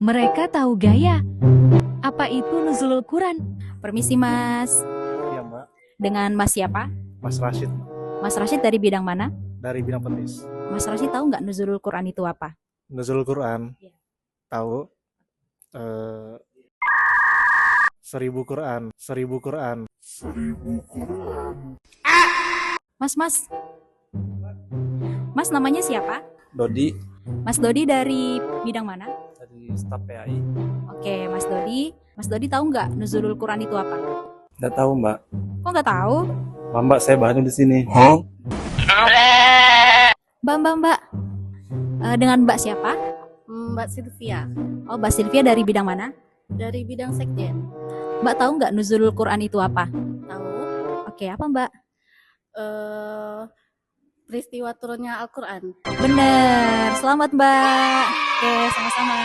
Mereka tahu gaya. Apa itu nuzulul Quran? Permisi Mas. Iya Mbak, Dengan Mas siapa? Mas Rashid Mas Rashid dari bidang mana? dari bidang petis. Mas Rashid tahu nggak nuzulul Quran itu apa? Nuzul Quran, Iya. tahu? 1000 Quran, 1000 Quran. Mas. Mas namanya siapa? Dodi Mas Dodi dari bidang mana? dari staf PAI. Oke, Mas Dodi. Mas Dodi tahu nggak nuzulul Quran itu apa? Nggak tahu Mbak. Kok nggak tahu? Mbak saya baru di sini. Mbak. Dengan Mbak siapa? Mbak Sylvia Oh, Mbak Sylvia dari bidang mana? dari bidang sekjen. Mbak tahu nggak nuzulul Quran itu apa? Tahu Oke, apa Mbak? peristiwa turunnya Al-Quran. Bener, selamat Mbak. Oke, sama-sama.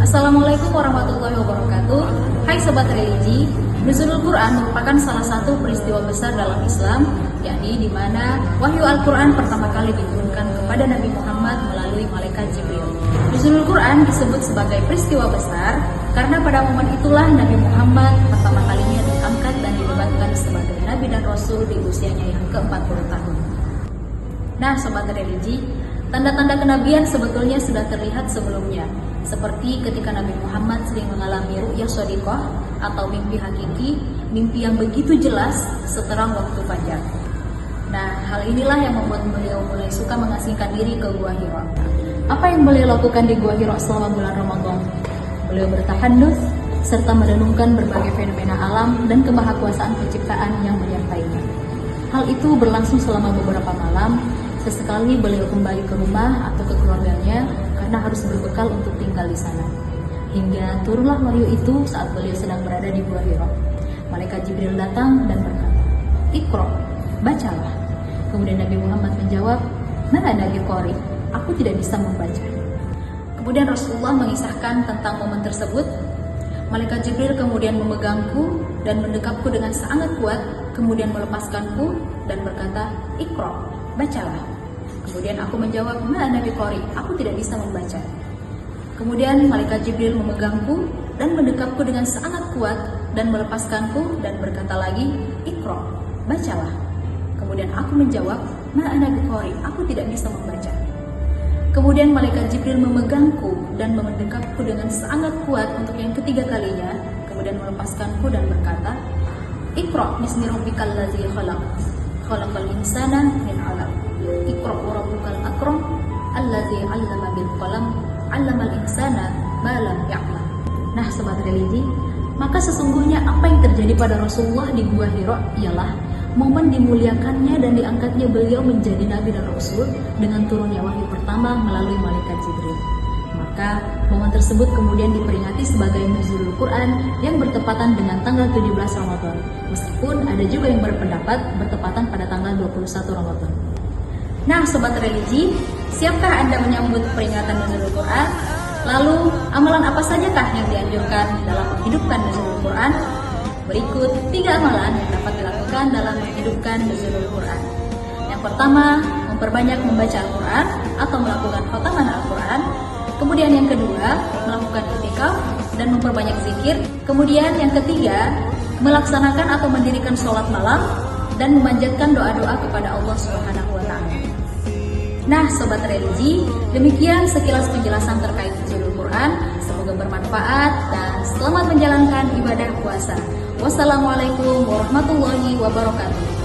Assalamualaikum warahmatullahi wabarakatuh. Hai Sobat Religi, nuzulul Quran merupakan salah satu peristiwa besar dalam Islam, yakni di mana wahyu Al-Quran pertama kali diturunkan kepada Nabi Muhammad melalui malaikat Jibril. Nuzulul Quran disebut sebagai peristiwa besar karena pada momen itulah Nabi Muhammad pertama kalinya diangkat dan dinobatkan sebagai Nabi dan Rasul di usianya yang ke-40 tahun. Nah, Sobat Religi, tanda-tanda kenabian sebetulnya sudah terlihat sebelumnya, seperti ketika Nabi Muhammad sering mengalami ru'yah shadiqah atau mimpi hakiki, mimpi yang begitu jelas seterang waktu fajar. Nah, hal inilah yang membuat beliau mulai suka mengasingkan diri ke Gua Hira. Apa yang beliau lakukan di Gua Hira selama bulan Ramadan? Beliau bertahandus serta merenungkan berbagai fenomena alam dan kemahakuasaan penciptaan yang menyertainya. Hal itu berlangsung selama beberapa malam. Sesekali beliau kembali ke rumah atau ke keluarganya karena harus berbekal untuk tinggal di sana. Hingga turunlah wahyu itu saat beliau sedang berada di Gua Hira. Malaikat Jibril datang dan berkata, "Iqra, bacalah." Kemudian Nabi Muhammad menjawab, "Mana Nabi Qori? Aku tidak bisa membaca." Kemudian Rasulullah mengisahkan tentang momen tersebut. Malaikat Jibril kemudian memegangku dan mendekapku dengan sangat kuat, kemudian melepaskanku dan berkata, "Iqra, bacalah." Kemudian aku menjawab, "Mana Nabi Qori? Aku tidak bisa membaca." Kemudian malaikat Jibril memegangku dan mendekapku dengan sangat kuat dan melepaskanku dan berkata lagi, "Iqra, bacalah." Kemudian aku menjawab, "Mana Nabi Qori? Aku tidak bisa membaca." Kemudian malaikat Jibril memegangku dan mendekapku dengan sangat kuat untuk yang ketiga kalinya, kemudian melepaskanku dan berkata, "Iqra bismi rabbikal ladzi khalaq. Khalaqal insana min 'alaq. Iqra wa rabbukal akram alladzi 'allama bil qalam 'allamal insana ma lam ya'lam." Nah, Sobat Religi, maka sesungguhnya apa yang terjadi pada Rasulullah di Gua Hira ialah momen dimuliakannya dan diangkatnya beliau menjadi Nabi dan Rasul dengan turunnya wahyu pertama melalui malaikat Jibril. Maka momen tersebut kemudian diperingati sebagai nuzulul Quran yang bertepatan dengan tanggal 17 Ramadan. Meskipun ada juga yang berpendapat bertepatan pada tanggal 21 Ramadan. Nah, Sobat Religi, siapkah Anda menyambut peringatan nuzulul Quran? Lalu, amalan apa sajakah yang dianjurkan dalam menghidupkan nuzulul Quran? Berikut 3 amalan yang dapat dilakukan dalam menghidupkan nuzulul Quran. Yang pertama, memperbanyak membaca Al-Quran atau melakukan khotaman Al-Quran. Kemudian yang kedua, melakukan i'tikaf dan memperbanyak zikir. Kemudian yang ketiga, melaksanakan atau mendirikan sholat malam dan memanjatkan doa-doa kepada Allah Subhanahu wa Ta'ala. Nah, Sobat Religi, demikian sekilas penjelasan terkait nuzulul Quran. Semoga bermanfaat dan selamat menjalankan ibadah puasa. Wassalamualaikum warahmatullahi wabarakatuh.